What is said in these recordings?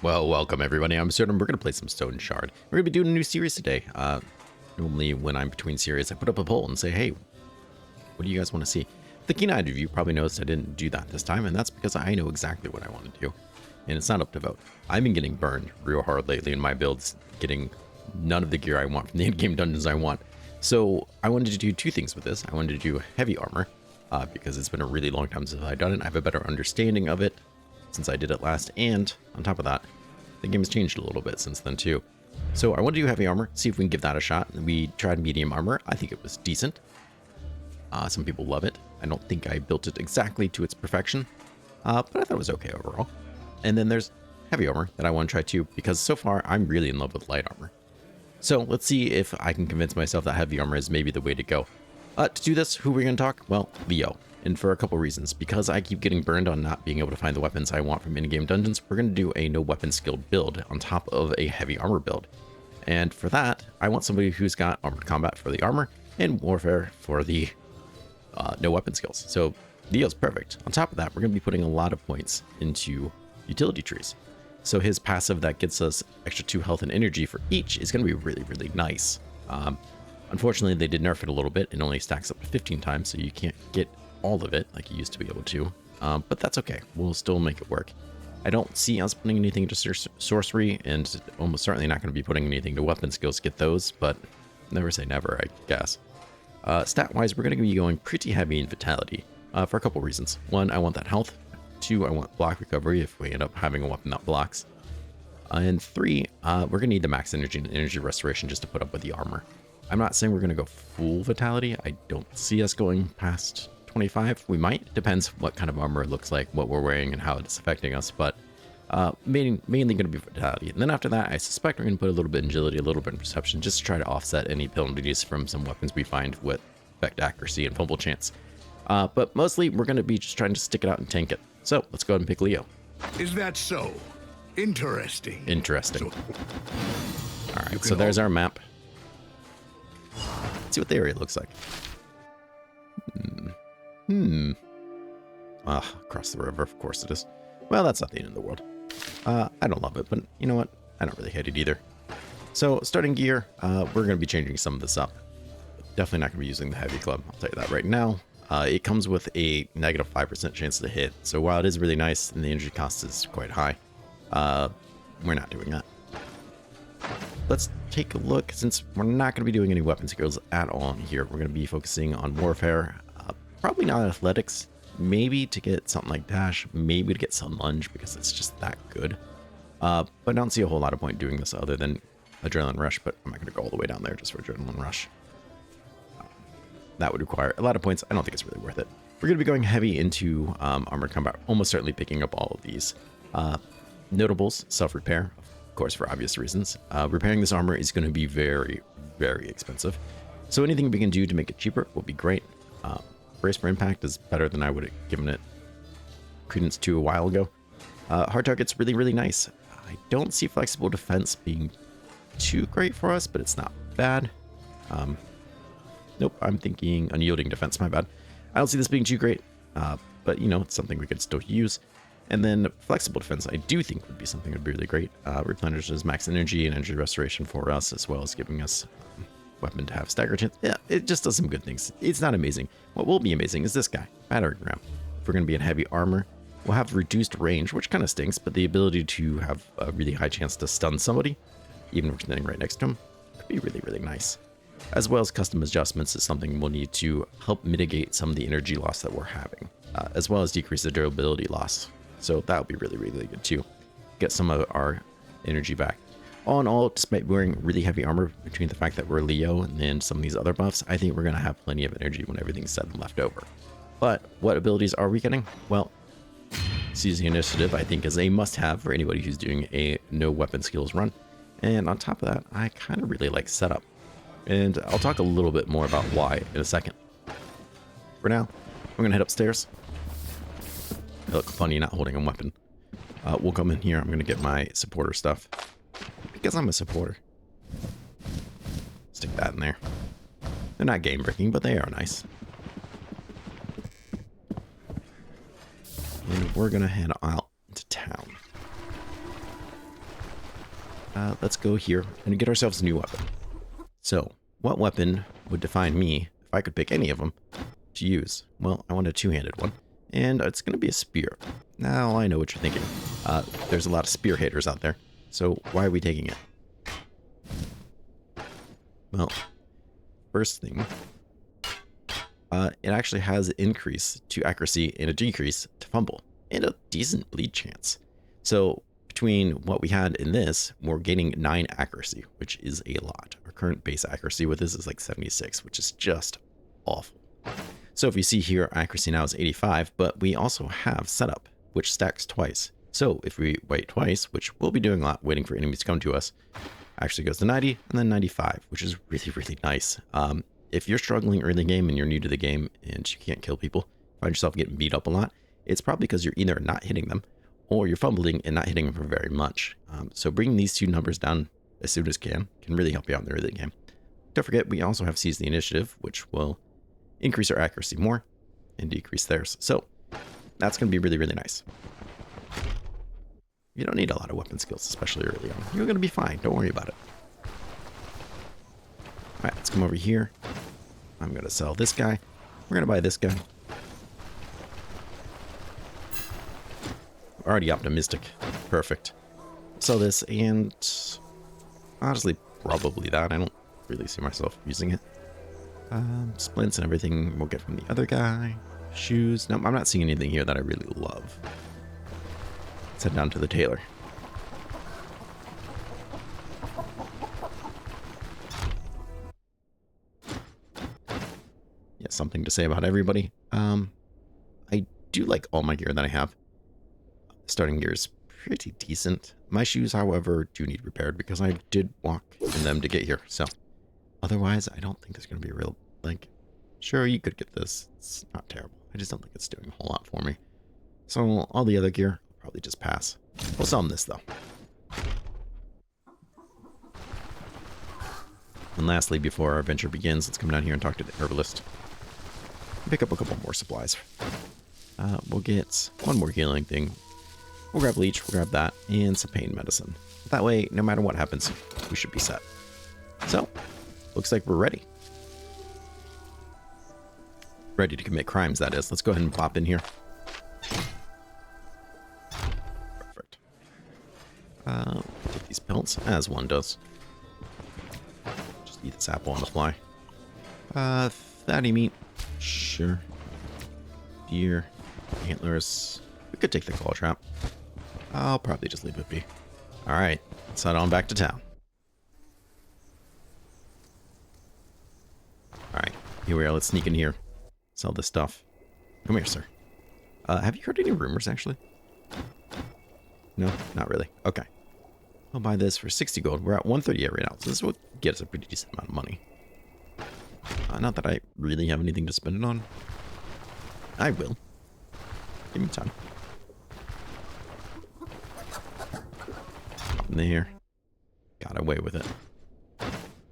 Well, welcome everybody. I'm Absurdum. We're going to play some Stoneshard. We're going to be doing a new series today. Normally when I'm between series, I put up a poll and say, hey, what do you guys want to see? The keen-eyed of you probably noticed I didn't do that this time, and that's because I know exactly what I want to do. And it's not up to vote. I've been getting burned real hard lately in my builds, getting none of the gear I want from the in-game dungeons I want. So I wanted to do two things with this. I wanted to do heavy armor, because it's been a really long time since I've done it. I have a better understanding of it since I did it last, and on top of that, the game has changed a little bit since then too. So I want to do heavy armor, see if we can give that a shot. We tried medium armor. I think it was decent. Some people love it. I don't think I built it exactly to its perfection, but I thought it was okay overall. And then there's heavy armor that I want to try too, because so far I'm really in love with light armor. So let's see if I can convince myself that heavy armor is maybe the way to go. To do this, who are we going to talk? Well, Leo. And for a couple reasons. Because I keep getting burned on not being able to find the weapons I want from in-game dungeons, we're going to do a no weapon skill build on top of a heavy armor build. And for that, I want somebody who's got armored combat for the armor and warfare for the no weapon skills. So Leo's perfect. On top of that, we're going to be putting a lot of points into utility trees. So his passive that gets us extra 2 health and energy for each is going to be really, really nice. Unfortunately, they did nerf it a little bit. It only stacks up to 15 times, so you can't get all of it like you used to be able to. But that's okay. We'll still make it work. I don't see us putting anything into sorcery, and almost certainly not going to be putting anything to weapon skills to get those, but never say never, I guess. Stat-wise, we're going to be going pretty heavy in vitality for a couple reasons. One, I want that health. 2, I want block recovery if we end up having a weapon that blocks. And 3, we're going to need the max energy and energy restoration just to put up with the armor. I'm not saying we're going to go full vitality. I don't see us going past 25. We might. Depends what kind of armor it looks like, what we're wearing, and how it's affecting us. But mainly going to be vitality. And then after that, I suspect we're going to put a little bit in agility, a little bit in perception, just to try to offset any penalties from some weapons we find with effect accuracy and fumble chance. But mostly, we're going to be just trying to stick it out and tank it. So let's go ahead and pick Leo. Is that so? Interesting. Interesting. All right, so there's our map. Let's see what the area looks like. Across the river, of course it is. Well, that's not the end of the world. I don't love it, but you know what? I don't really hate it either. So, starting gear, we're going to be changing some of this up. Definitely not going to be using the heavy club, I'll tell you that right now. It comes with a negative 5% chance to hit, so while it is really nice and the energy cost is quite high, we're not doing that. Let's take a look, since we're not going to be doing any weapon skills at all here. We're going to be focusing on warfare, probably not athletics, maybe to get something like dash, maybe to get some lunge because it's just that good. But I don't see a whole lot of point doing this other than adrenaline rush, but I'm not going to go all the way down there just for adrenaline rush. That would require a lot of points. I don't think it's really worth it. We're going to be going heavy into armored combat, almost certainly picking up all of these. Notables, self-repair, of course, for obvious reasons. Repairing this armor is going to be very, very expensive. So anything we can do to make it cheaper will be great. Brace for impact is better than I would have given it credence to a while ago. Hard target's really, really nice. I don't see flexible defense being too great for us, but it's not bad. Nope, I'm thinking unyielding defense, my bad. I don't see this being too great, but you know, it's something we could still use. And then flexible defense, I do think would be something that would be really great. Replenishes max energy and energy restoration for us, as well as giving us weapon to have stagger chance. Yeah, it just does some good things. It's not amazing. What will be amazing is this guy, battering ram. If we're going to be in heavy armor, we'll have reduced range, which kind of stinks, but the ability to have a really high chance to stun somebody, even if we're standing right next to him, could be really, really nice. As well as custom adjustments is something we'll need to help mitigate some of the energy loss that we're having, as well as decrease the durability loss. So that would be really, really good too. Get some of our energy back. All in all, despite wearing really heavy armor, between the fact that we're Leo and then some of these other buffs, I think we're going to have plenty of energy when everything's said and left over. But what abilities are we getting? Well, seizing initiative, I think, is a must-have for anybody who's doing a no weapon skills run. And on top of that, I kind of really like setup. And I'll talk a little bit more about why in a second. For now, I'm going to head upstairs. It looks funny not holding a weapon. We'll come in here. I'm going to get my supporter stuff. Because I'm a supporter. Stick that in there. They're not game breaking, but they are nice. And we're going to head out to town. let's go here and get ourselves a new weapon. So, what weapon would define me if I could pick any of them to use? Well, I want a two-handed one, and it's going to be a spear. Now, I know what you're thinking. There's a lot of spear haters out there, so why are we taking it? Well, first thing, it actually has an increase to accuracy and a decrease to fumble, and a decent bleed chance. So, between what we had in this, we're gaining 9 accuracy, which is a lot. Our current base accuracy with this is like 76, which is just awful. So if you see here, accuracy now is 85, but we also have setup, which stacks twice. So if we wait twice, which we'll be doing a lot, waiting for enemies to come to us, actually goes to 90 and then 95, which is really, really nice. If you're struggling early game and you're new to the game and you can't kill people, find yourself getting beat up a lot, it's probably because you're either not hitting them or you're fumbling and not hitting them for very much. So bringing these two numbers down as soon as can really help you out in the early game. Don't forget, we also have Seize the Initiative, which will increase our accuracy more and decrease theirs. So that's going to be really, really nice. You don't need a lot of weapon skills, especially early on. You're going to be fine. Don't worry about it. All right, let's come over here. I'm going to sell this guy. We're going to buy this guy. Already optimistic. Perfect. Sell this, and honestly, probably that. I don't really see myself using it. Splints and everything we'll get from the other guy. Shoes. No, I'm not seeing anything here that I really love. Let's head down to the tailor. Yeah, something to say about everybody. I do like all my gear that I have. Starting gear is pretty decent. My shoes, however, do need repaired because I did walk in them to get here. So, otherwise, I don't think there's going to be a real, like, sure, you could get this. It's not terrible. I just don't think it's doing a whole lot for me. So, all the other gear, I'll probably just pass. We'll sell them this, though. And lastly, before our adventure begins, let's come down here and talk to the herbalist. Pick up a couple more supplies. We'll get one more healing thing. We'll grab leech, we'll grab that, and some pain medicine. That way, no matter what happens, we should be set. So, looks like we're ready. Ready to commit crimes, that is. Let's go ahead and pop in here. Perfect. Take these pelts, as one does. Just eat this apple on the fly. Fatty meat. Sure. Deer. Antlers. We could take the claw trap. I'll probably just leave it be. Alright, let's head on back to town. Alright, here we are. Let's sneak in here. Sell this stuff. Come here, sir. Have you heard any rumors, actually? No, not really. Okay. I'll buy this for 60 gold. We're at 138 right now, so this will get us a pretty decent amount of money. Not that I really have anything to spend it on. I will. Give me time. Up in there. Got away with it.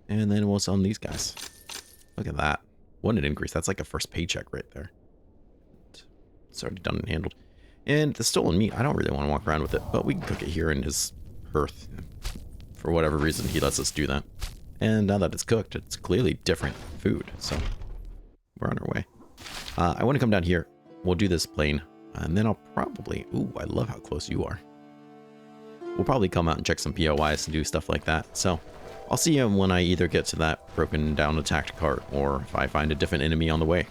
And then we'll sell them these guys. Look at that. What an increase. That's like a first paycheck right there. It's already done and handled. And the stolen meat, I don't really want to walk around with it, but we can cook it here in his hearth. For whatever reason, he lets us do that. And now that it's cooked, it's clearly different food. So we're on our way. I want to come down here. We'll do this plane. And then I'll probably... Ooh, I love how close you are. We'll probably come out and check some POIs and do stuff like that. So I'll see you when I either get to that broken down attacked cart or if I find a different enemy on the way.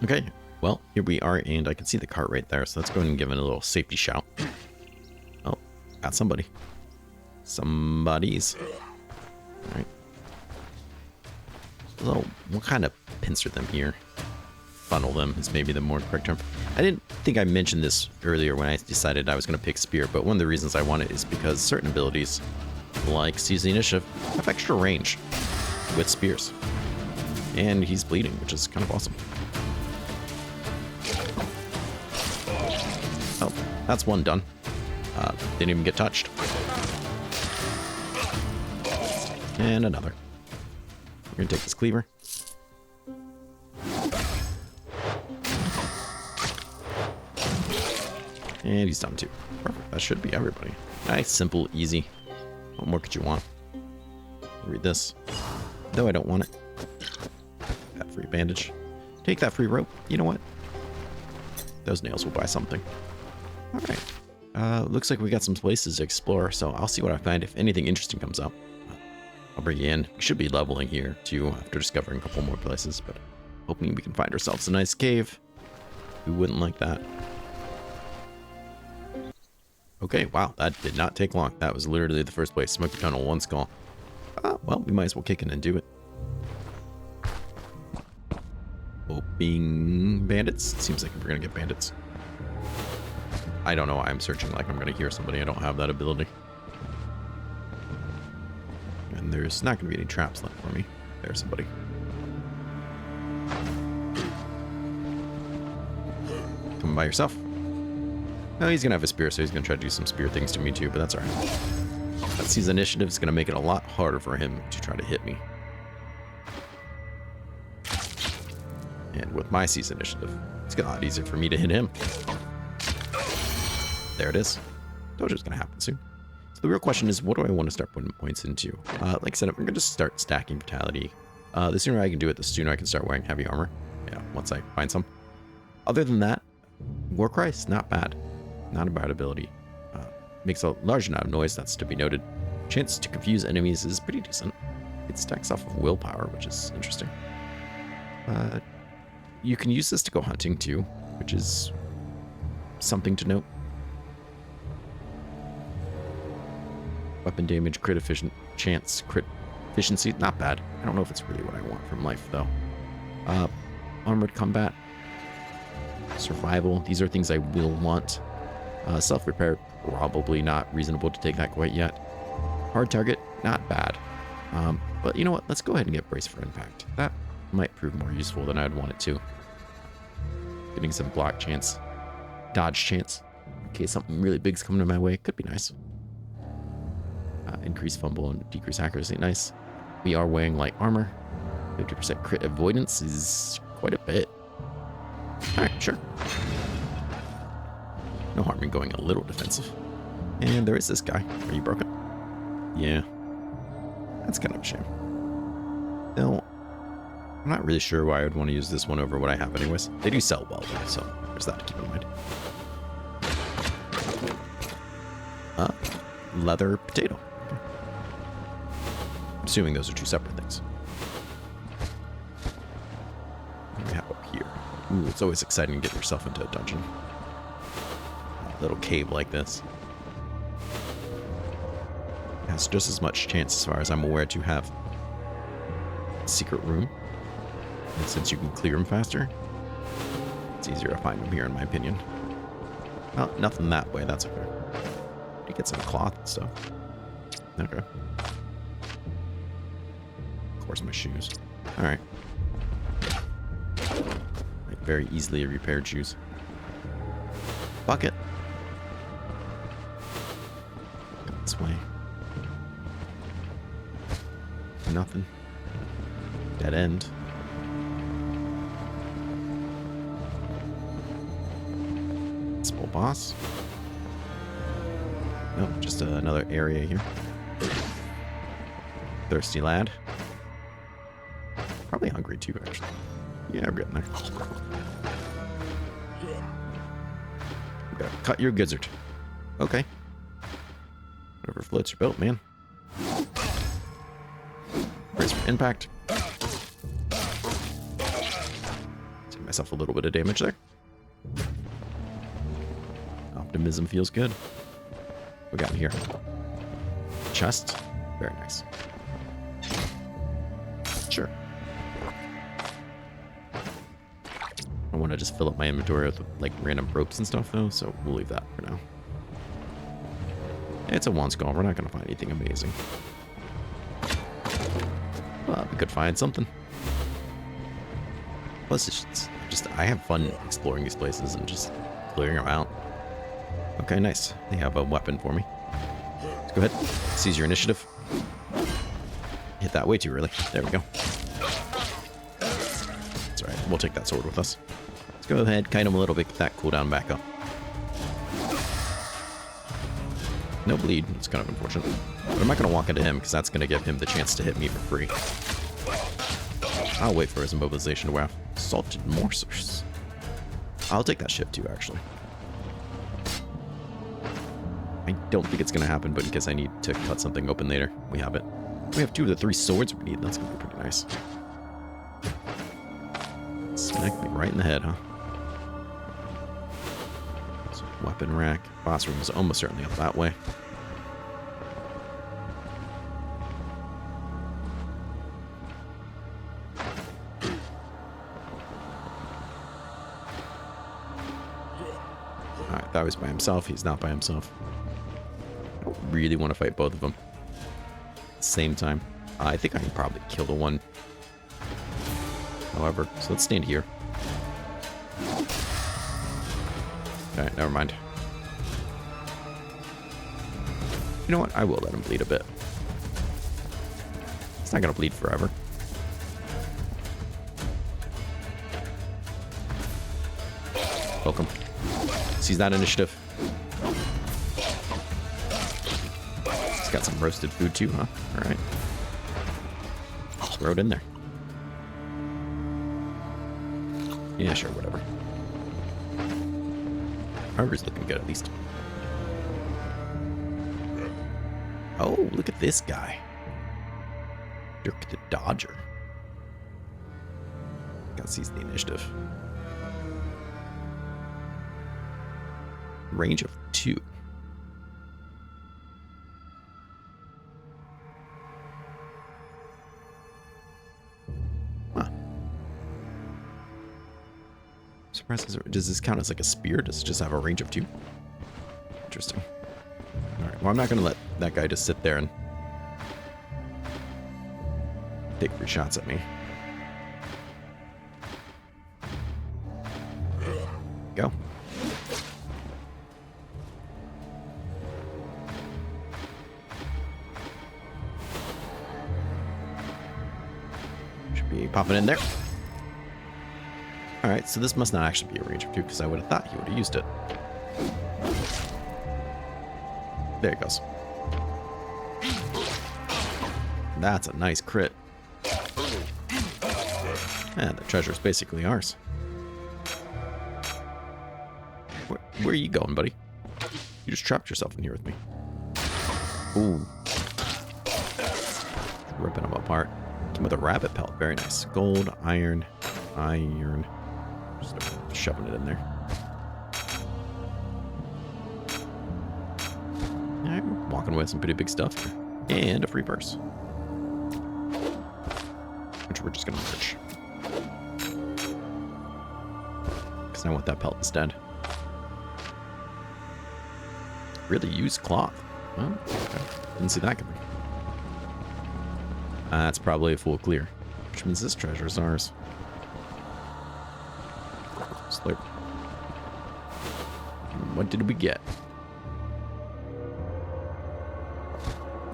Okay, well, here we are, and I can see the cart right there. So let's go ahead and give it a little safety shout. Oh, got somebody. Somebody's. All right. So we'll kind of pincer them here. Funnel them is maybe the more correct term. I didn't think I mentioned this earlier when I decided I was going to pick Spear, but one of the reasons I want it is because certain abilities, like Seize the Initiative, have extra range with spears. And he's bleeding, which is kind of awesome. Oh, that's one done. Didn't even get touched. And another. We're going to take this cleaver. And he's done too. Perfect. That should be everybody. Nice, simple, easy. What more could you want? Read this. Though I don't want it. That free bandage. Take that free rope. You know what? Those nails will buy something. Alright. Looks like we got some places to explore, so I'll see what I find. If anything interesting comes up, I'll bring you in. We should be leveling here, too, after discovering a couple more places, but hoping we can find ourselves a nice cave. Who wouldn't like that? Okay, wow, that did not take long. That was literally the first place. Smoky Tunnel, 1 skull. Well, we might as well kick in and do it. Hoping bandits. Seems like we're gonna get bandits. I don't know why I'm searching like I'm gonna hear somebody. I don't have that ability. And there's not gonna be any traps left for me. There's somebody. Coming by yourself? No, he's gonna have a spear, so he's gonna try to do some spear things to me too, but that's alright. That's his initiative is gonna make it a lot harder for him to try to hit me. And with my C's initiative, it's a lot easier for me to hit him. There it is. Told you it's gonna happen soon. So the real question is, what do I want to start putting points into? Like I said, I'm gonna just start stacking vitality. The sooner I can do it, the sooner I can start wearing heavy armor. Yeah, once I find some. Other than that, Warcry's not bad. Not a bad ability. Makes a large amount of noise, that's to be noted. Chance to confuse enemies is pretty decent. It stacks off of willpower, which is interesting. You can use this to go hunting too, which is something to note. Weapon damage, crit efficient, chance, crit efficiency, not bad. I don't know if it's really what I want from life though. Armored combat, survival, these are things I will want. Self-repair, probably not reasonable to take that quite yet. Hard target, not bad. But you know what, let's go ahead and get brace for impact. That might prove more useful than I'd want it to. Getting some block chance, dodge chance, in case something really big's coming my way, could be nice. Increase fumble and decrease accuracy, nice. We are wearing light armor. 50% crit avoidance is quite a bit. Alright, sure. No harm in going a little defensive. And there is this guy. Are you broken? Yeah. That's kind of a shame. No, I'm not really sure why I would want to use this one over what I have anyways. They do sell well though, so there's that to keep in mind. Leather potato. Okay. I'm assuming those are two separate things. What do we have up here? Ooh, it's always exciting to get yourself into a dungeon. A little cave like this. It has just as much chance, as far as I'm aware, to have a secret room. And since you can clear them faster, it's easier to find them here, in my opinion. Well, nothing that way, that's okay. You get some cloth and stuff. Okay. Of course, my shoes. Alright. Very easily repaired shoes. Bucket. This way. Nothing. Dead end. Small boss. Nope, just another area here. Thirsty lad. Probably hungry too, actually. Yeah, we're getting there. We gotta cut your gizzard. Okay. Whatever floats your boat, man. Brace for impact. Take myself a little bit of damage there. Optimism feels good. What we got in here? Chest. Very nice. Sure. I want to just fill up my inventory with like random ropes and stuff though, so we'll leave that for now. It's a 1 skull. We're not going to find anything amazing. But we could find something. Plus, it's just I have fun exploring these places and just clearing them out. Okay, nice. They have a weapon for me. Let's go ahead. Seize your initiative. Hit that way too early. There we go. That's alright. We'll take that sword with us. Let's go ahead, kite him a little bit, get that cooldown back up. No bleed. It's kind of unfortunate. But I'm not going to walk into him because that's going to give him the chance to hit me for free. I'll wait for his immobilization to wear off. Salted morsels. I'll take that shift too, actually. I don't think it's going to happen, but in case I need to cut something open later, we have it. We have 2 of the 3 swords we need. That's going to be pretty nice. Smack me right in the head, huh? So, weapon rack. Boss room is almost certainly up that way. Alright, that was by himself. He's not by himself. I don't really want to fight both of them at the same time. I think I can probably kill the one. However, so let's stand here. Okay, never mind. You know what? I will let him bleed a bit. It's not going to bleed forever. Welcome. Seize that initiative. He's got some roasted food too, huh? Alright. Throw it in there. Yeah, sure, whatever. Armor's looking good, at least. Oh, look at this guy. Dirk the Dodger. Gotta seize the initiative. Range of 2. Huh. Surprised, does this count as like a spear? Does it just have a range of 2? Interesting. Alright, well, I'm not going to let that guy just sit there and take 3 shots at me. Go. Should be popping in there. Alright, so this must not actually be a range of 2 because I would have thought he would have used it. There it goes. That's a nice crit. And the treasure's basically ours. Where are you going, buddy? You just trapped yourself in here with me. Ooh. Ripping them apart. Came with a rabbit pelt. Very nice. Gold, iron. Just shoving it in there. I'm walking away with some pretty big stuff here. And a free purse. Which we're just going to merge. Because I want that pelt instead. Really used cloth. Oh, okay. Didn't see that coming. That's probably a full clear. Which means this treasure is ours. Slurp. What did we get?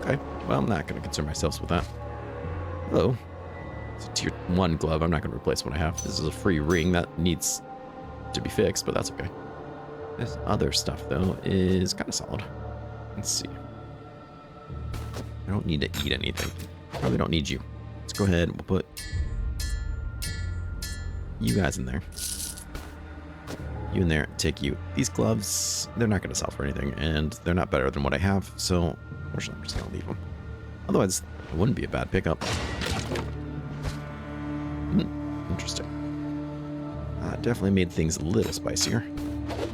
Okay, well, I'm not going to concern myself with that. Hello. It's a tier 1 glove. I'm not going to replace what I have. This is a free ring that needs to be fixed, but that's okay. This other stuff, though, is kind of solid. Let's see. I don't need to eat anything. Probably don't need you. Let's go ahead. We'll put you guys in there. You in there. Take you. These gloves, they're not going to sell for anything, and they're not better than what I have, so unfortunately I'm just going to leave them. Otherwise, it wouldn't be a bad pickup. Interesting. Definitely made things a little spicier.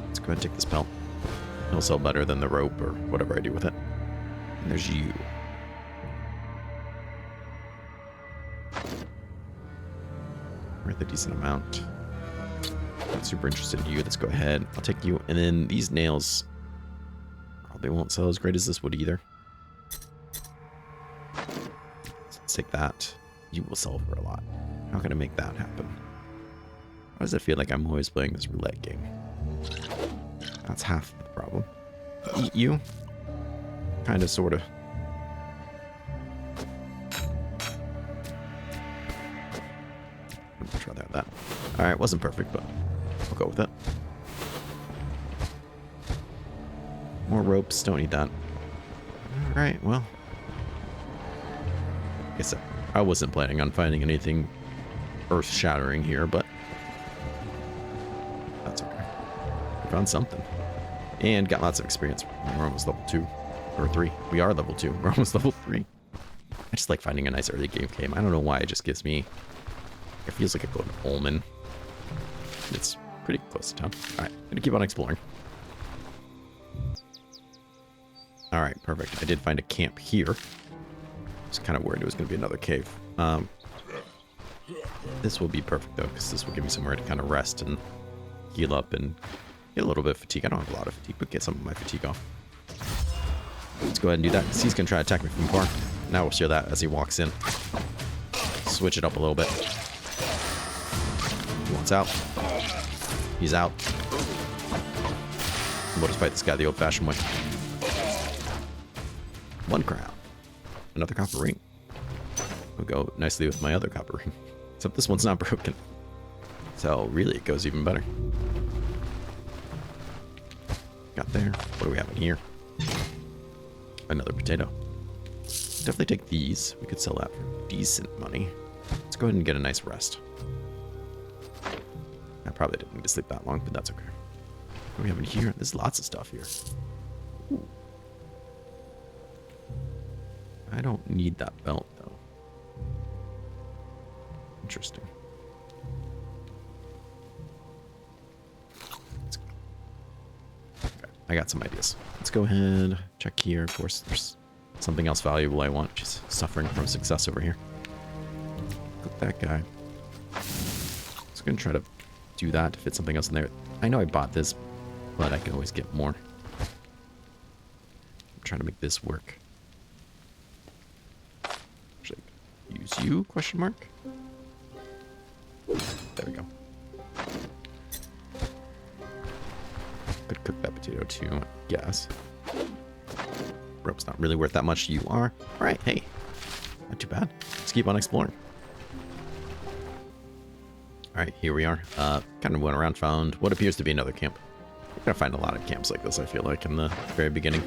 Let's go ahead and take this pelt. It'll sell better than the rope or whatever I do with it. And there's you. Worth a decent amount. Not super interested in you. Let's go ahead. I'll take you. And then these nails probably won't sell as great as this would either. So let's take that. You will sell for a lot. How can I make that happen? Why does it feel like I'm always playing this roulette game? That's half the problem. Eat you? Kinda, sorta. I'd rather have that. Alright, wasn't perfect, but I'll go with it. More ropes, don't need that. Alright, well. I guess I wasn't planning on finding anything earth-shattering here, but that's okay. We found something. And got lots of experience. We're almost level 2. Or 3. We are level 2. We're almost level 3. I just like finding a nice early game. I don't know why, it just gives me... It feels like a good omen. It's pretty close to town. Alright, gonna keep on exploring. Alright, perfect. I did find a camp here. I was kind of worried it was going to be another cave. This will be perfect, though, because this will give me somewhere to kind of rest and heal up and get a little bit of fatigue. I don't have a lot of fatigue, but get some of my fatigue off. Let's go ahead and do that, because he's going to try to attack me from far. Now we'll show that as he walks in. Switch it up a little bit. He wants out. He's out. We'll just fight this guy the old-fashioned way. 1 crown. Another copper ring. Will go nicely with my other copper ring. Except this one's not broken. So really it goes even better. Got there. What do we have in here? Another potato. Definitely take these. We could sell that for decent money. Let's go ahead and get a nice rest. I probably didn't need to sleep that long, but that's okay. What do we have in here? There's lots of stuff here. Ooh. I don't need that belt, though. Interesting. Okay, I got some ideas. Let's go ahead, check here. Of course, there's something else valuable I want. Just suffering from success over here. Click that guy. Just gonna try to do that to fit something else in there. I know I bought this, but I can always get more. I'm trying to make this work. Should I use you? Question mark. There we go. Could cook that potato too, I guess. Rope's not really worth that much. You are. Alright, hey. Not too bad. Let's keep on exploring. Alright, here we are. Kind of went around, found what appears to be another camp. You're gonna find a lot of camps like this, I feel like, in the very beginning.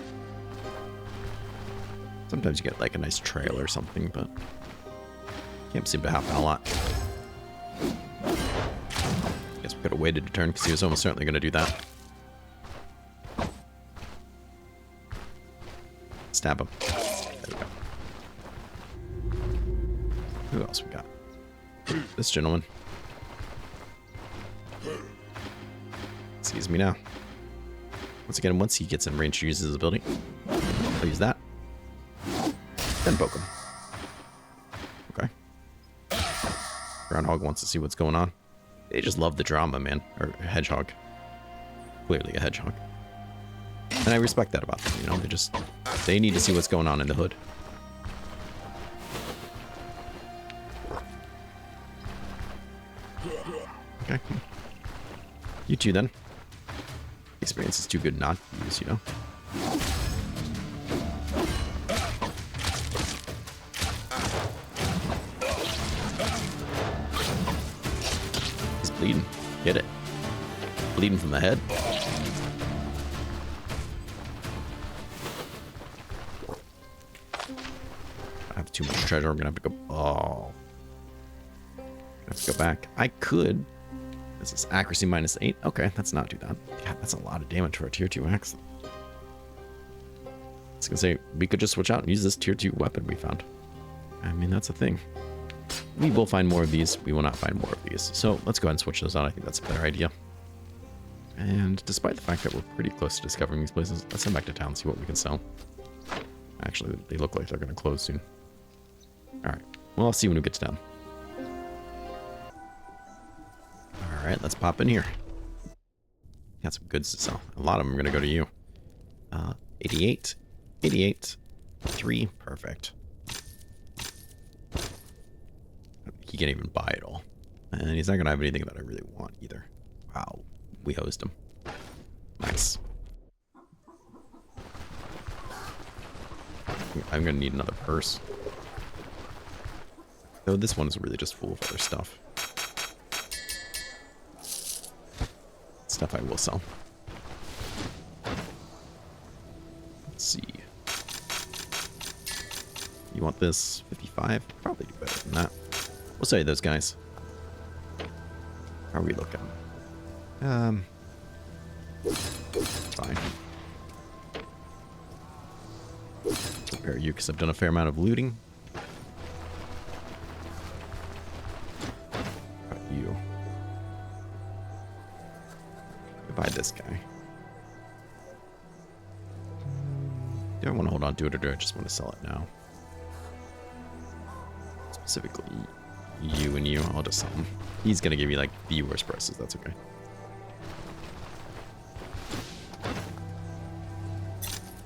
Sometimes you get like a nice trail or something, but camps seem to happen a lot. Guess we could have waited to turn because he was almost certainly going to do that. Stab him. There we go. Who else we got? This gentleman. Sees me now. Once again, once he gets in range to use his ability, I'll use that. Then poke him. Okay. Groundhog wants to see what's going on. They just love the drama, man. Or hedgehog. Clearly a hedgehog. And I respect that about them, you know? They need to see what's going on in the hood. Okay. You two, then. Experience is too good not to use, you know? He's bleeding. Get it. Bleeding from the head. I have too much treasure. I'm gonna have to go. Oh. I have to go back. I could. This is accuracy -8. Okay, that's not too bad. God, that's a lot of damage for a tier 2 axe. I was gonna say, we could just switch out and use this tier 2 weapon we found. I mean, that's a thing. We will find more of these. We will not find more of these. So let's go ahead and switch those on. I think that's a better idea. And despite the fact that we're pretty close to discovering these places, let's head back to town and see what we can sell. Actually, they look like they're going to close soon. Alright. Well, I'll see when we get to town. Alright, let's pop in here. Got some goods to sell. A lot of them are going to go to you. 88. 88. 3. Perfect. He can't even buy it all. And he's not going to have anything that I really want either. Wow. We hosed him. Nice. I'm going to need another purse. Though this one is really just full of other stuff. Stuff I will sell. Let's see. You want this? 55? Probably do better than that. We'll say those guys. How are we looking? Fine. Prepare you because I've done a fair amount of looting. Got you. Buy this guy. Do I want to hold on to it or do I just want to sell it now? Specifically, you and you. I'll just sell him. He's going to give you like the worst prices. That's okay.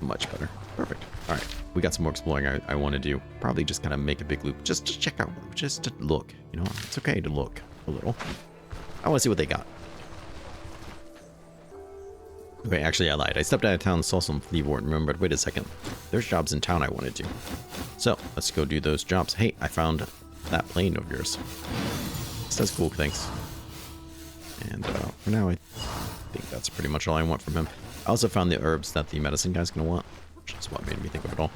Much better. Perfect. All right. We got some more exploring I want to do. Probably just kind of make a big loop. Just to check out. Just to look. You know, it's okay to look a little. I want to see what they got. Okay, actually I lied. I stepped out of town, saw some flea wart, and remembered, wait a second. There's jobs in town I want to do. So, let's go do those jobs. Hey, I found that plane of yours. This does cool things. And for now, I think that's pretty much all I want from him. I also found the herbs that the medicine guy's going to want, which is what made me think of it all.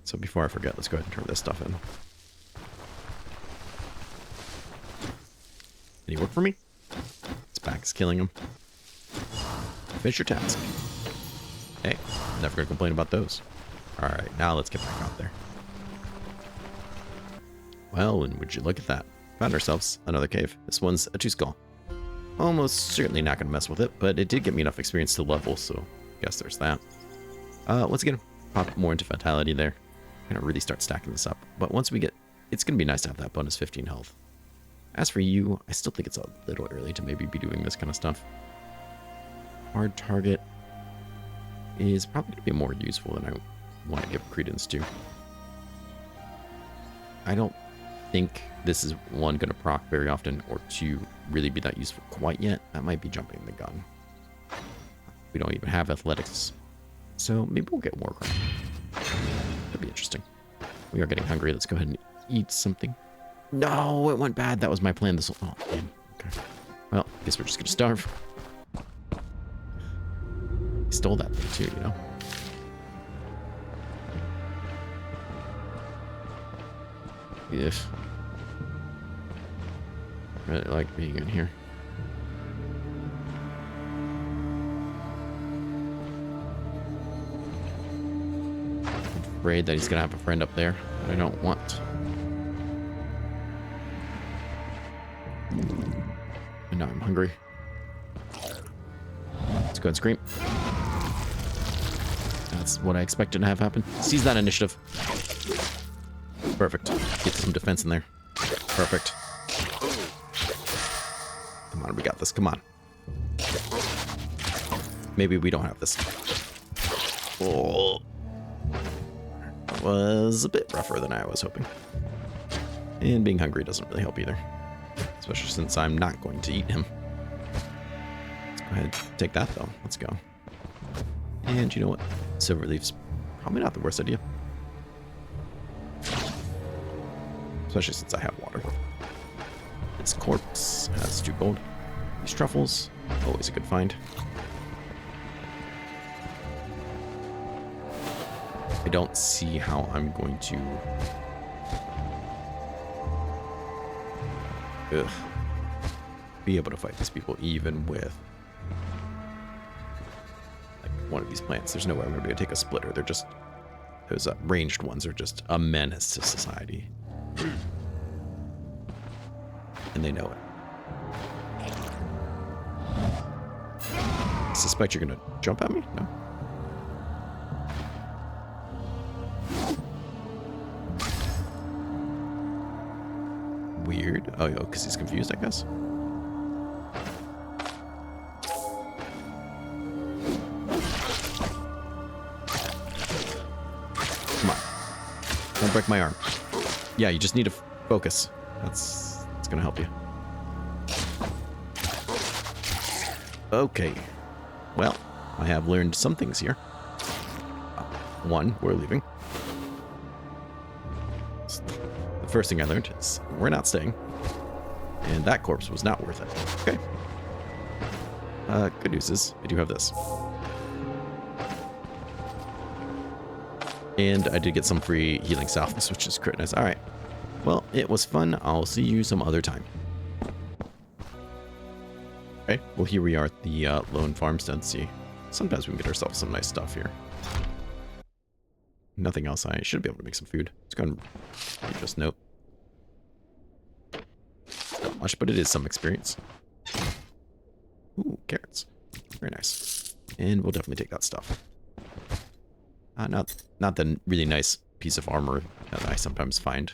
So before I forget, let's go ahead and turn this stuff in. Any work for me? His back is killing him. Finish your task. Hey, never gonna complain about those. Alright, now let's get back out there. Well, and would you look at that? Found ourselves another cave. This one's a 2-skull. Almost certainly not gonna mess with it, but it did get me enough experience to level, so I guess there's that. Once again, pop more into Vitality there. Gonna really start stacking this up. But once we get... It's gonna be nice to have that bonus 15 health. As for you, I still think it's a little early to maybe be doing this kind of stuff. Hard target is probably going to be more useful than I want to give credence to. I don't think this is, one, going to proc very often, or two, really be that useful quite yet. That might be jumping the gun. We don't even have athletics. So maybe we'll get Warcraft. That'd be interesting. We are getting hungry. Let's go ahead and eat something. No, it went bad. That was my plan this whole... Oh, man. Okay. Well, I guess we're just going to starve. Stole that thing too, you know. If I really like being in here. I'm afraid that he's gonna have a friend up there that I don't want. And now I'm hungry. Let's go and scream. That's what I expected to have happen. Seize that initiative. Perfect. Get some defense in there. Perfect. Come on, we got this. Come on. Maybe we don't have this. Oh. That was a bit rougher than I was hoping. And being hungry doesn't really help either. Especially since I'm not going to eat him. Let's go ahead and take that though. Let's go. And you know what? Silver leaf's probably not the worst idea. Especially since I have water. This corpse has 2 gold. These truffles, always a good find. I don't see how I'm going to... be able to fight these people even with... one of these plants. There's no way I'm going to be able to take a splitter. They're just... Those ranged ones are just a menace to society. And they know it. I suspect you're going to jump at me? No? Weird. Oh, because he's confused, I guess. Don't break my arm. Yeah, you just need to focus. That's gonna help you. Okay. Well, I have learned some things here. 1, we're leaving. The first thing I learned is we're not staying. And that corpse was not worth it. Okay. Good news is I do have this. And I did get some free healing salves, which is great. Nice. All right. Well, it was fun. I'll see you some other time. Okay. Well, here we are at the lone farmstead. See, sometimes we can get ourselves some nice stuff here. Nothing else. I should be able to make some food. Let's go and just note. Not much, but it is some experience. Ooh, carrots. Very nice. And we'll definitely take that stuff. Not the really nice piece of armor that I sometimes find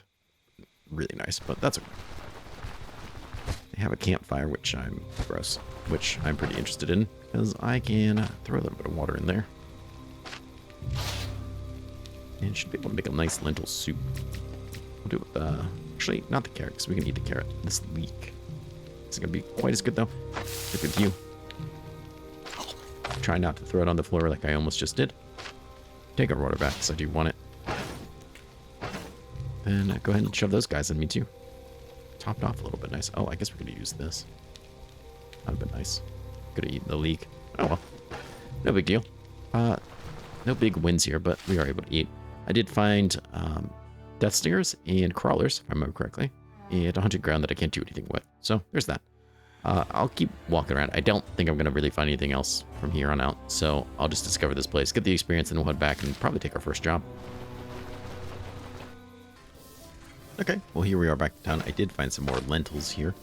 really nice, but that's okay. They have a campfire, which I'm pretty interested in, because I can throw a little bit of water in there. And should be able to make a nice lentil soup. We'll do it with, actually, not the carrot, because we can eat the carrot. This leek. It's going to be quite as good, though. Look at you. Try not to throw it on the floor like I almost just did. Take our water back, because I do want it. And go ahead and shove those guys in me, too. Topped off a little bit nice. Oh, I guess we're going to use this. That would have been nice. Could have eaten the leek. Oh, well. No big deal. No big wins here, but we are able to eat. I did find death stingers and crawlers, if I remember correctly, and a hunted ground that I can't do anything with. So there's that. I'll keep walking around. I don't think I'm going to really find anything else from here on out, so I'll just discover this place, get the experience, and we'll head back and probably take our first job. Okay, well, here we are back in town. I did find some more lentils here.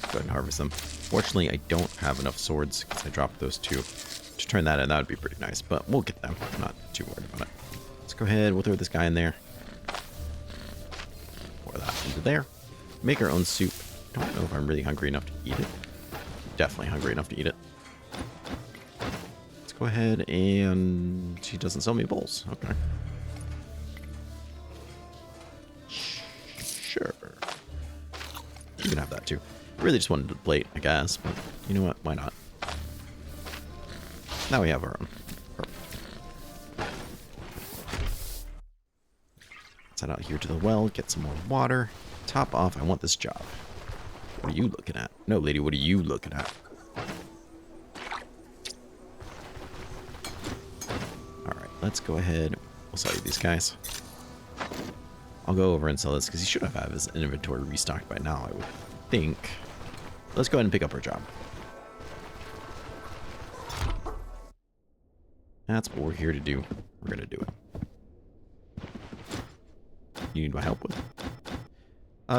Go ahead and harvest them. Fortunately, I don't have enough swords because I dropped those two. To turn that in, that would be pretty nice, but we'll get them. I'm not too worried about it. Let's go ahead. We'll throw this guy in there. Pour that into there. Make our own soup. Don't know if I'm really hungry enough to eat it. Definitely hungry enough to eat it. Let's go ahead and... He doesn't sell me bowls. Okay. Sure. You can have that too. I really just wanted a plate, I guess, but you know what? Why not? Now we have our own. Perfect. Let's head out here to the well, get some more water. Top off, I want this job. What are you looking at? No, lady, what are you looking at? Alright, let's go ahead. We'll sell you these guys. I'll go over and sell this because he should have his inventory restocked by now, I would think. Let's go ahead and pick up our job. That's what we're here to do. We're going to do it. You need my help with it?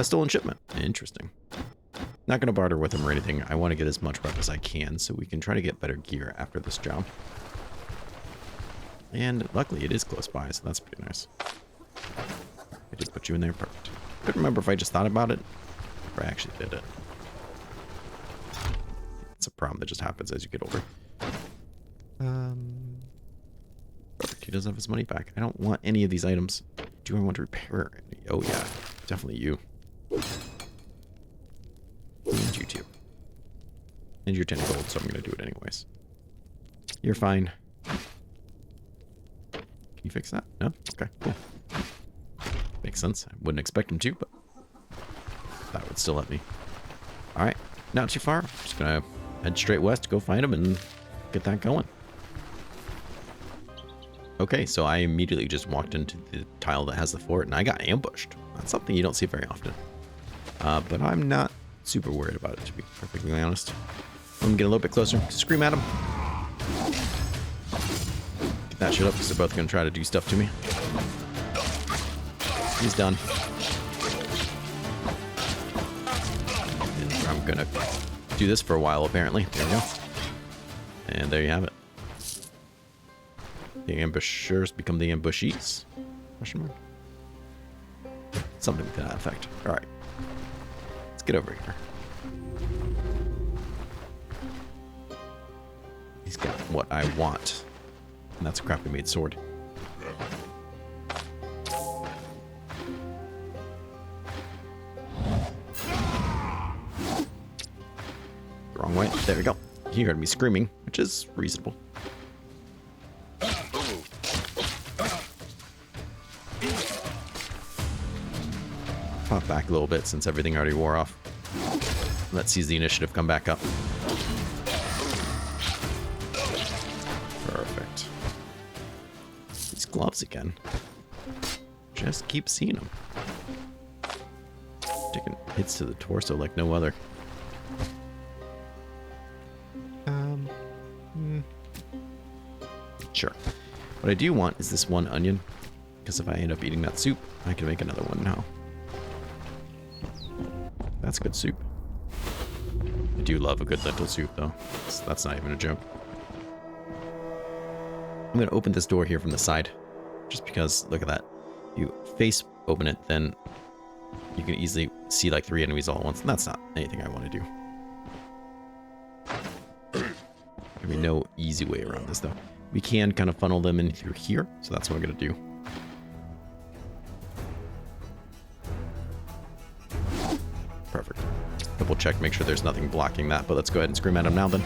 Stolen shipment. Interesting. Not going to barter with him or anything. I want to get as much prep as I can so we can try to get better gear after this job. And luckily it is close by, so that's pretty nice. I did put you in there. Perfect. Couldn't remember if I just thought about it or I actually did it. It's a problem that just happens as you get older. Perfect. He doesn't have his money back. I don't want any of these items. Do I want to repair any? Oh yeah, definitely you. And you too. And you're 10 gold, so I'm going to do it anyways. You're fine. Can you fix that? No? Okay, cool. Makes sense. I wouldn't expect him to, but that would still let me. Alright, not too far. Just going to head straight west, go find him, and get that going. Okay, so I immediately just walked into the tile that has the fort, and I got ambushed. That's something you don't see very often. But I'm not super worried about it, to be perfectly honest. I'm going to get a little bit closer, scream at him. Get that shit up, because they're both going to try to do stuff to me. He's done. And I'm going to do this for a while, apparently. There we go. And there you have it. The ambushers become the ambushees? Question mark? Something to that effect. Alright. Let's get over here. He's got what I want. And that's a crappily made sword. Wrong way. There we go. He heard me screaming, which is reasonable. Pop back a little bit since everything already wore off. Let's see the initiative come back up. Perfect. These gloves again. Just keep seeing them. Taking hits to the torso like no other. Sure. What I do want is this one onion, because if I end up eating that soup, I can make another one now. That's good soup. I do love a good lentil soup, though. That's not even a joke. I'm going to open this door here from the side, just because, look at that. You face open it, then you can easily see like 3 enemies all at once, and that's not anything I want to do. There'll be no easy way around this, though. We can kind of funnel them in through here, so that's what I'm going to do. Perfect. Double check, make sure there's nothing blocking that, but let's go ahead and scream at them now then.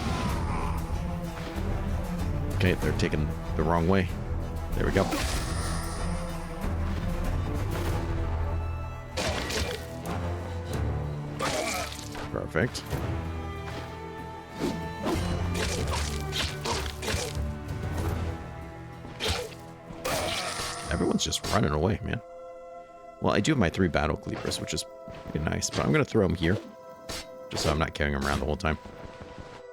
Okay, they're taking the wrong way. There we go. Perfect. Everyone's just running away, man. Well, I do have my 3 battle cleavers, which is pretty nice, but I'm going to throw them here, just so I'm not carrying them around the whole time.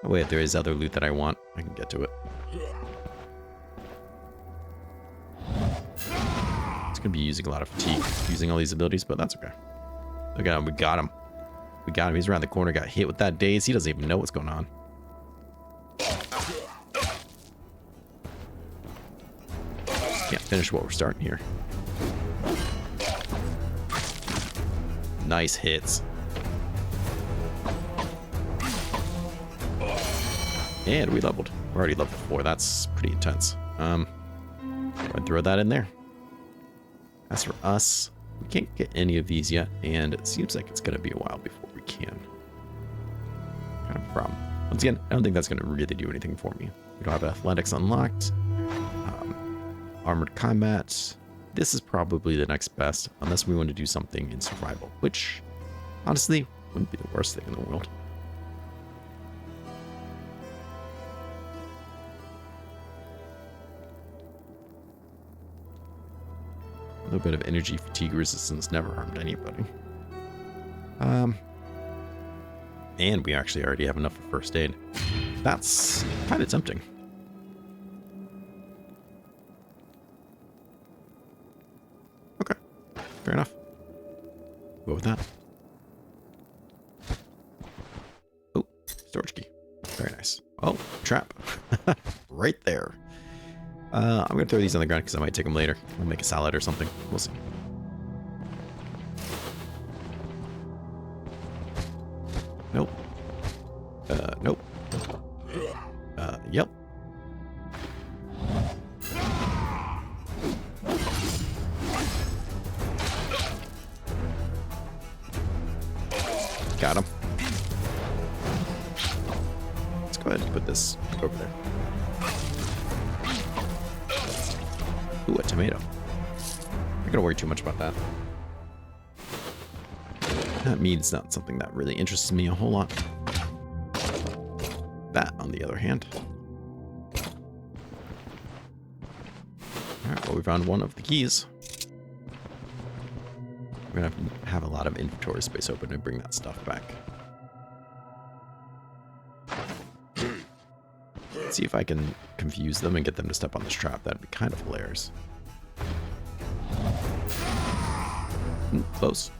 Oh, wait, there is other loot that I want. I can get to it. It's going to be using a lot of fatigue, using all these abilities, but that's okay. Look at him. We got him. We got him. He's around the corner, got hit with that daze. He doesn't even know what's going on. Can't finish what we're starting here. Nice hits. And we leveled. We're already level 4. That's pretty intense. I'd throw that in there. As for us, we can't get any of these yet, and it seems like it's going to be a while before we can. Kind of a problem. Once again, I don't think that's going to really do anything for me. We don't have athletics unlocked. Armored combat. This is probably the next best, unless we want to do something in survival, which, honestly, wouldn't be the worst thing in the world. A little bit of energy fatigue resistance never harmed anybody. And we actually already have enough for first aid. That's kind of tempting. Okay, fair enough. Go with that. Oh, storage key. Very nice. Oh, trap. Right there. I'm going to throw these on the ground because I might take them later. I'll make a salad or something. We'll see. Nope. Nope. Yep. Got him. Let's go ahead and put this over there. Ooh, a tomato. I'm not gonna worry too much about that. That means not something that really interests me a whole lot. That, on the other hand. Alright, well, we found one of the keys. We're gonna have a lot of inventory space open to bring that stuff back. Let's see if I can confuse them and get them to step on this trap. That'd be kind of hilarious. Close.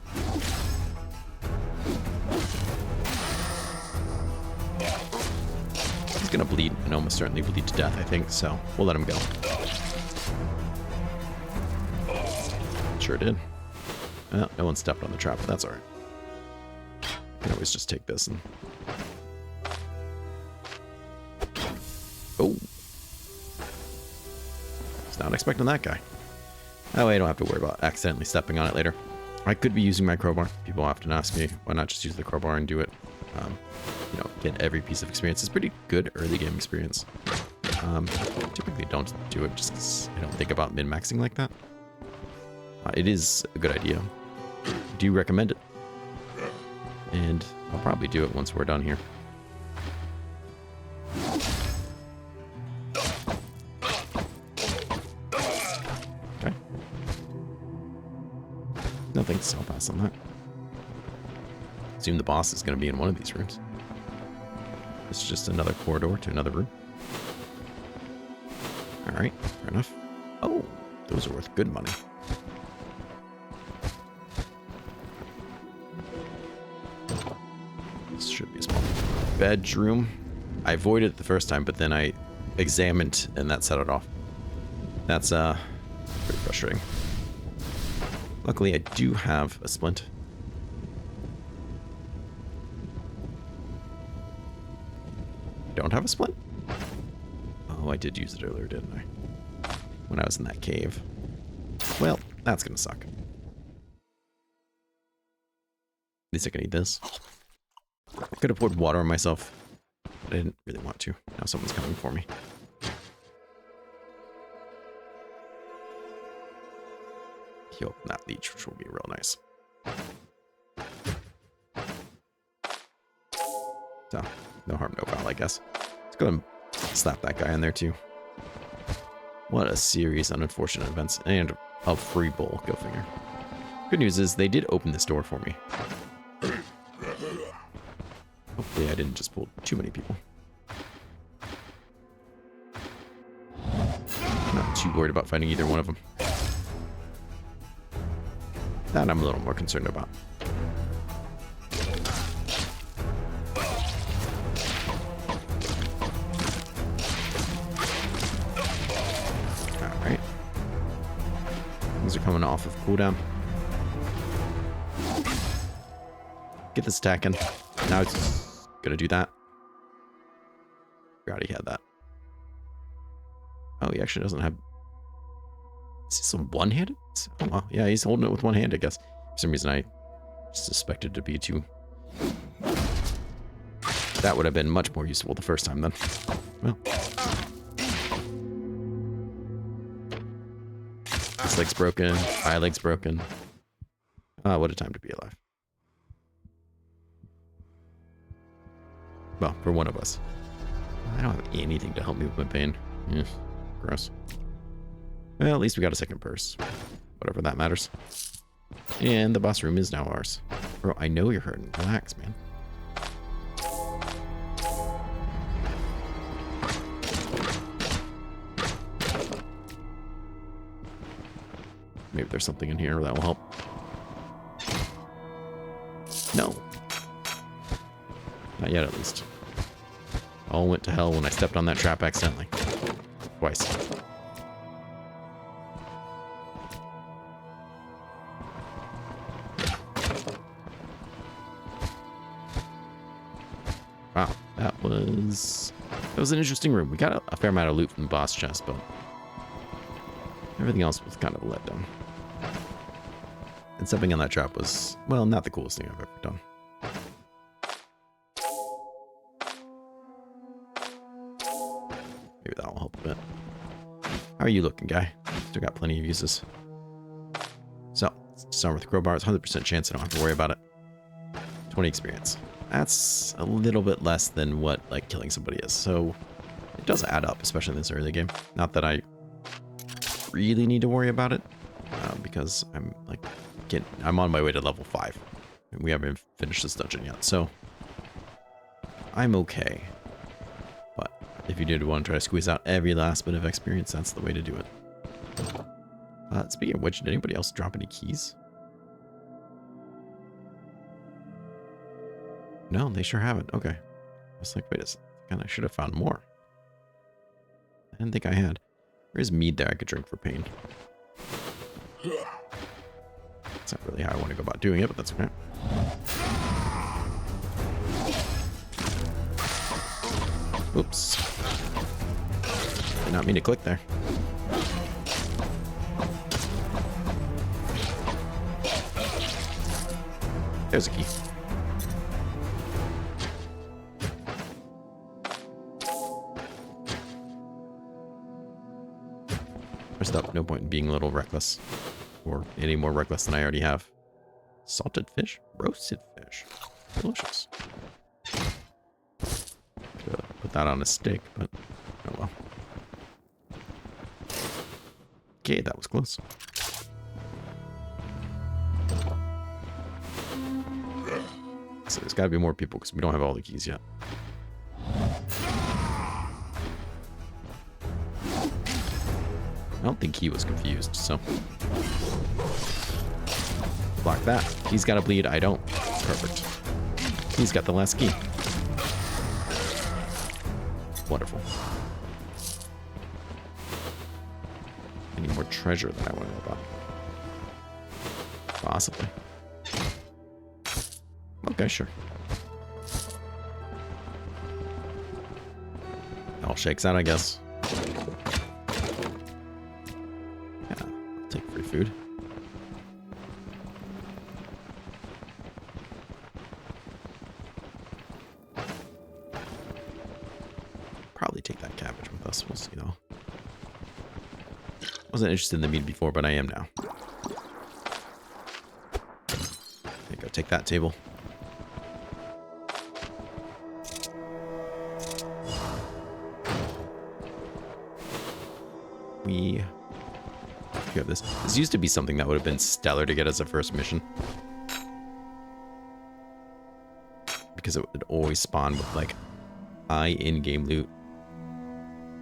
He's gonna bleed and almost certainly bleed to death, I think, so we'll let him go. Sure did. No one stepped on the trap, but that's alright. I can always just take this and... Oh. Was not expecting that guy. That way I don't have to worry about accidentally stepping on it later. I could be using my crowbar. People often ask me, why not just use the crowbar and do it? You know, get every piece of experience. It's pretty good early game experience. Typically don't do it just because I don't think about min-maxing like that. It is a good idea. Do you recommend it? And I'll probably do it once we're done here. think so. I'll pass on that. Assume the boss is going to be in one of these rooms. It's just another corridor to another room. Alright, fair enough. Oh, those are worth good money. This should be a small bedroom. I avoided it the first time, but then I examined and that set it off. That's pretty frustrating. Luckily, I do have a splint. Don't have a splint? Oh, I did use it earlier, didn't I? When I was in that cave. Well, that's gonna suck. At least I can eat this. I could have poured water on myself, but I didn't really want to. Now someone's coming for me. He opened that leech, which will be real nice. So, no harm, no foul, I guess. Let's go and slap that guy in there, too. What a series of unfortunate events. And a free bowl, go figure. Good news is they did open this door for me. Hopefully I didn't just pull too many people. Not too worried about fighting either one of them. That I'm a little more concerned about. Alright. Things are coming off of cooldown. Get this attacking. Now it's gonna do that. Forgot he had that. Oh, he actually doesn't have... Is this a one-handed? Oh, well, yeah, he's holding it with one hand, I guess. For some reason, I suspected to be two. That would have been much more useful the first time, then. Well. This leg's broken. My leg's broken. Ah, what a time to be alive. Well, for one of us. I don't have anything to help me with my pain. Yeah, gross. Well, at least we got a second purse. Whatever that matters. And the boss room is now ours. Bro, I know you're hurting. Relax, man. Maybe there's something in here that will help. No. Not yet, at least. All went to hell when I stepped on that trap accidentally. Twice. Wow, that was an interesting room. We got a fair amount of loot from the boss chest, but everything else was kind of a letdown. And stepping on that trap was, well, not the coolest thing I've ever done. Maybe that will help a bit. How are you looking, guy? Still got plenty of uses. So, start with the crowbar. It's 100% chance I don't have to worry about it. 20 experience. That's a little bit less than what, like, killing somebody is. So, it does add up, especially in this early game. Not that I really need to worry about it, because I'm, like, I'm on my way to level 5. We haven't finished this dungeon yet, so I'm okay. But if you did want to try to squeeze out every last bit of experience, that's the way to do it. Speaking of which, did anybody else drop any keys? No, they sure haven't. Okay. I was like, wait a second, I should have found more. I didn't think I had. There's mead there I could drink for pain. That's not really how I want to go about doing it, but that's okay. Oops. Did not mean to click there. There's a key. First up, no point in being a little reckless. Or any more reckless than I already have. Salted fish? Roasted fish. Delicious. Could put that on a stick, but oh well. Okay, that was close. got to be more people because we don't have all the keys yet. I don't think he was confused, so. Block that. He's got to bleed. I don't. Perfect. He's got the last key. Wonderful. Any more treasure that I want to know about? Possibly. Okay, sure. All shakes out, I guess. Yeah, I'll take free food. Probably take that cabbage with us. We'll see, though. Wasn't interested in the meat before, but I am now. Go take that table. We have this. This used to be something that would have been stellar to get as a first mission. Because it would always spawn with, like, high in-game loot.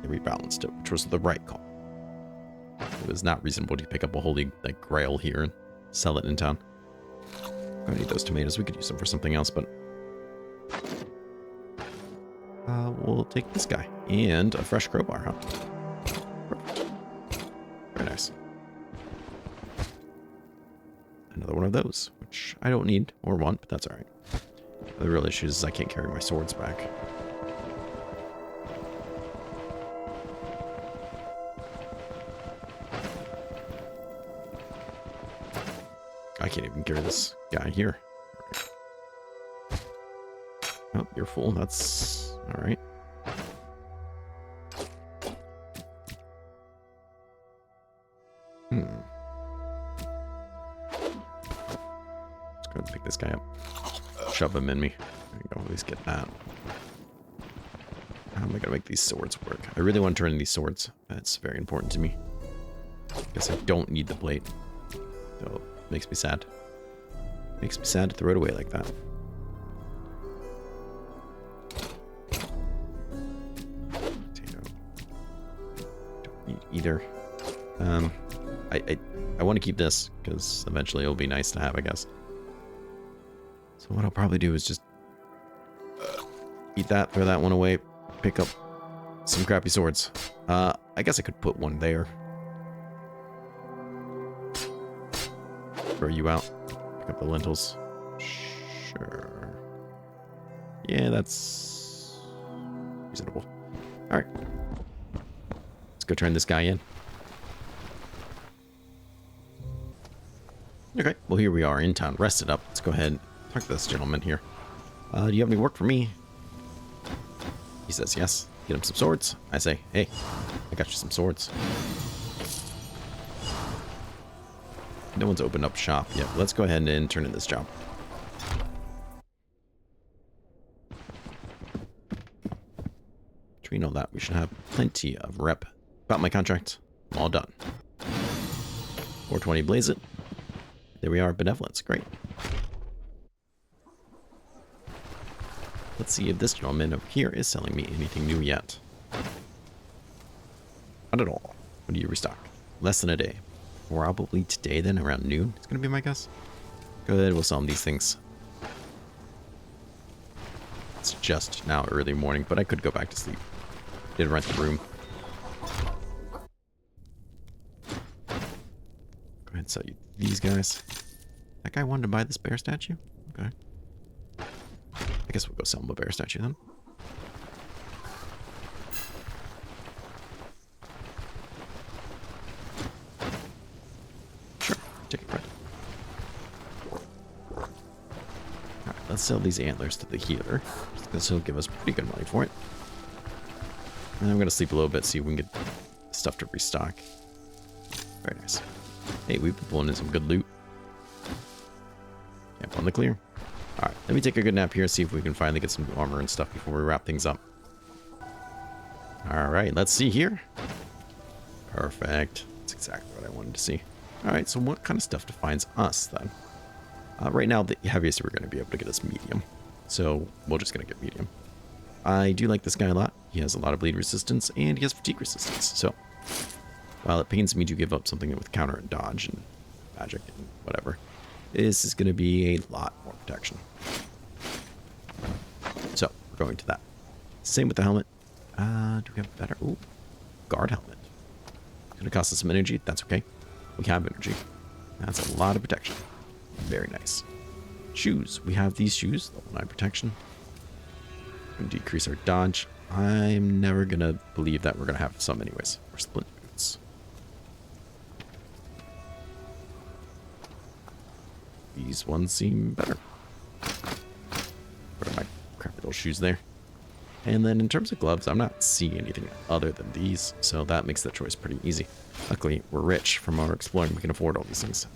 They rebalanced it, which was the right call. It was not reasonable to pick up a holy, like, grail here and sell it in town. I need those tomatoes. We could use them for something else, but... we'll take this guy. And a fresh crowbar, huh? Perfect. Very nice. Another one of those, which I don't need or want, but that's alright. The real issue is I can't carry my swords back. I can't even carry this guy here. Oh, you're full. That's all right. Let's go ahead and pick this guy up. Shove him in me. There you go. At least get that. How am I gonna make these swords work? I really want to turn in these swords. That's very important to me. Guess I don't need the plate. So makes me sad. Makes me sad to throw it away like that. Potato. Don't need either. I want to keep this because eventually it'll be nice to have, I guess. So what I'll probably do is just eat that, throw that one away, pick up some crappy swords. I guess I could put one there. Throw you out. Pick up the lentils. Sure. Yeah, that's reasonable. Alright. Let's go turn this guy in. Okay, well here we are in town, rested up. Let's go ahead and talk to this gentleman here. Do you have any work for me? He says yes. Get him some swords. I say, hey, I got you some swords. No one's opened up shop yet. Let's go ahead and turn in this job. Between all that, we should have plenty of rep. Got my contract. All done. 420 blaze it. There we are, benevolence. Great. Let's see if this gentleman over here is selling me anything new yet. Not at all. When do you restock? Less than a day. Probably today then, around noon. It's going to be my guess. Good, we'll sell him these things. It's just now early morning, but I could go back to sleep. Did rent the room. Go ahead and sell you these guys. That guy wanted to buy this bear statue? Okay. I guess we'll go sell him a bear statue then. Sure, take it, right. Alright, let's sell these antlers to the healer. Because he'll give us pretty good money for it. And I'm gonna sleep a little bit, see if we can get stuff to restock. Very nice. Hey, we've been pulling in some good loot. Camp on the clear. Alright, let me take a good nap here, see if we can finally get some armor and stuff before we wrap things up. Alright, let's see here. Perfect. That's exactly what I wanted to see. Alright, so what kind of stuff defines us then? Right now, the heaviest we're going to be able to get is medium. so we're just going to get medium. I do like this guy a lot. He has a lot of bleed resistance, and he has fatigue resistance. So, while it pains me to give up something with counter and dodge and magic and whatever, this is going to be a lot more protection. So, we're going to that. Same with the helmet. Do we have better? Ooh, guard helmet. It's going to cost us some energy. That's okay. We have energy. That's a lot of protection. Very nice. Shoes. We have these shoes. Level 9 protection. Decrease our dodge. I'm never going to believe that we're going to have some anyways. Or splint boots. These ones seem better. What are my crappy little shoes there? And then in terms of gloves, I'm not seeing anything other than these, so that makes that choice pretty easy. Luckily, we're rich from our exploring. We can afford all these things.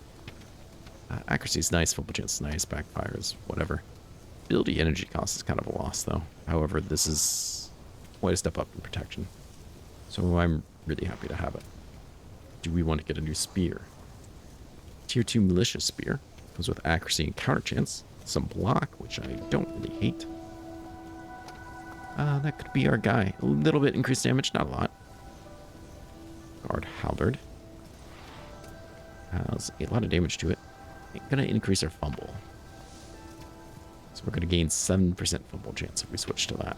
Accuracy is nice, fumble chance is nice, backfires, whatever. Ability energy cost is kind of a loss, though. However, this is quite a step up in protection. So I'm really happy to have it. Do we want to get a new spear? Tier 2 militia spear. Comes with accuracy and counter chance. Some block, which I don't really hate. That could be our guy. A little bit increased damage, not a lot. Guard halberd. Has a lot of damage to it. Gonna increase our fumble. So we're gonna gain 7% fumble chance if we switch to that.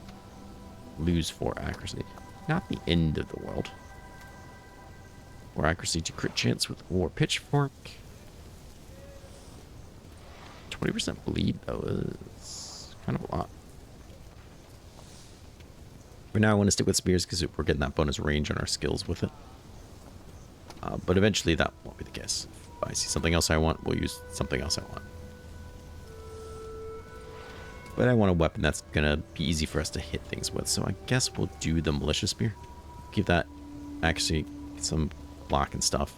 Lose 4 accuracy. Not the end of the world. 4 accuracy to crit chance with war pitchfork. 20% bleed though is kind of a lot. For now I want to stick with spears because we're getting that bonus range on our skills with it. But eventually that won't be the case. If I see something else I want, we'll use something else I want. But I want a weapon that's going to be easy for us to hit things with. So I guess we'll do the militia spear. Give that actually some block and stuff.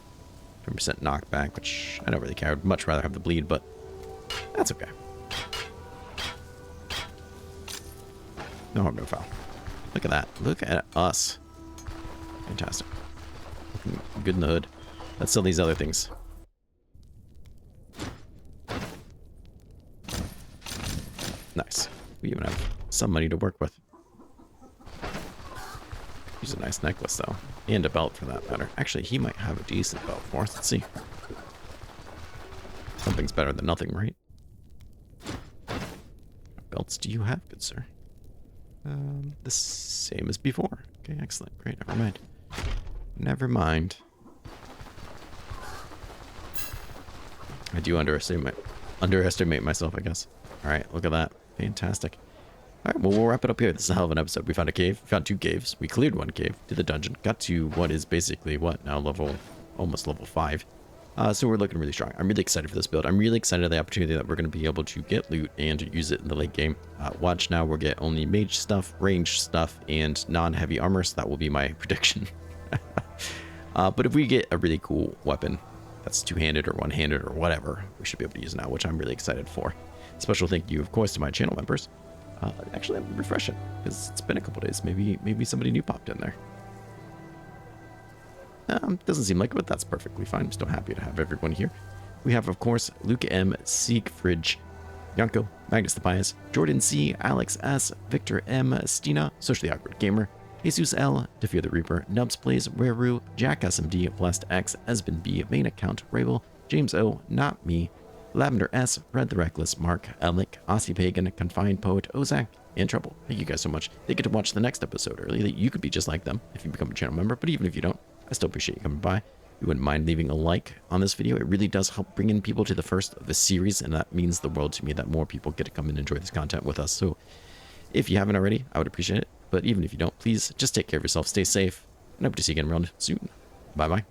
10% knockback, which I don't really care. I'd much rather have the bleed, but that's okay. No harm, no foul. Look at that. Look at us. Fantastic. Looking good in the hood. Let's sell these other things. Nice. We even have some money to work with. Here's a nice necklace, though. And a belt, for that matter. Actually, he might have a decent belt for us. Let's see. Something's better than nothing, right? What belts do you have, good sir? The same as before. Okay, excellent. Great, never mind. Never mind. I do underestimate myself, I guess. Alright, look at that. Fantastic. Alright, well, we'll wrap it up here. This is a hell of an episode. We found a cave. We found 2 caves. We cleared 1 cave. Did the dungeon. Got to what is basically, what, now almost level 5. So we're looking really strong. I'm really excited for this build. I'm really excited at the opportunity that we're going to be able to get loot and use it in the late game. Watch now, we'll get only mage stuff, range stuff, and non-heavy armor, so that will be my prediction. But if we get a really cool weapon that's 2-handed or 1-handed or whatever, we should be able to use it now, which I'm really excited for. Special thank you, of course, to my channel members. Actually, I'm refreshing because it's been a couple days. Maybe somebody new popped in there. Doesn't seem like it, but that's perfectly fine. I'm still happy to have everyone here. We have, of course, Luke M, Siegfried, Yanko, Magnus the Pious, Jordan C, Alex S, Victor M, Stina, Socially Awkward Gamer, Jesus L, Defear the Reaper, Nubs Plays, Rareru, Jack SMD, Blessed X, Esben B, Main Account, Rabel, James O, Not Me, Lavender S, Red the Reckless, Mark, Alec, Aussie Pagan, Confined Poet, Ozak, and Trouble. Thank you guys so much. They get to watch the next episode early. That you could be just like them if you become a channel member, but even if you don't, I still appreciate you coming by. You wouldn't mind leaving a like on this video. It really does help bring in people to the first of the series, and that means the world to me that more people get to come and enjoy this content with us. So if you haven't already, I would appreciate it. But even if you don't, please just take care of yourself, stay safe, and I hope to see you again around soon. Bye-bye.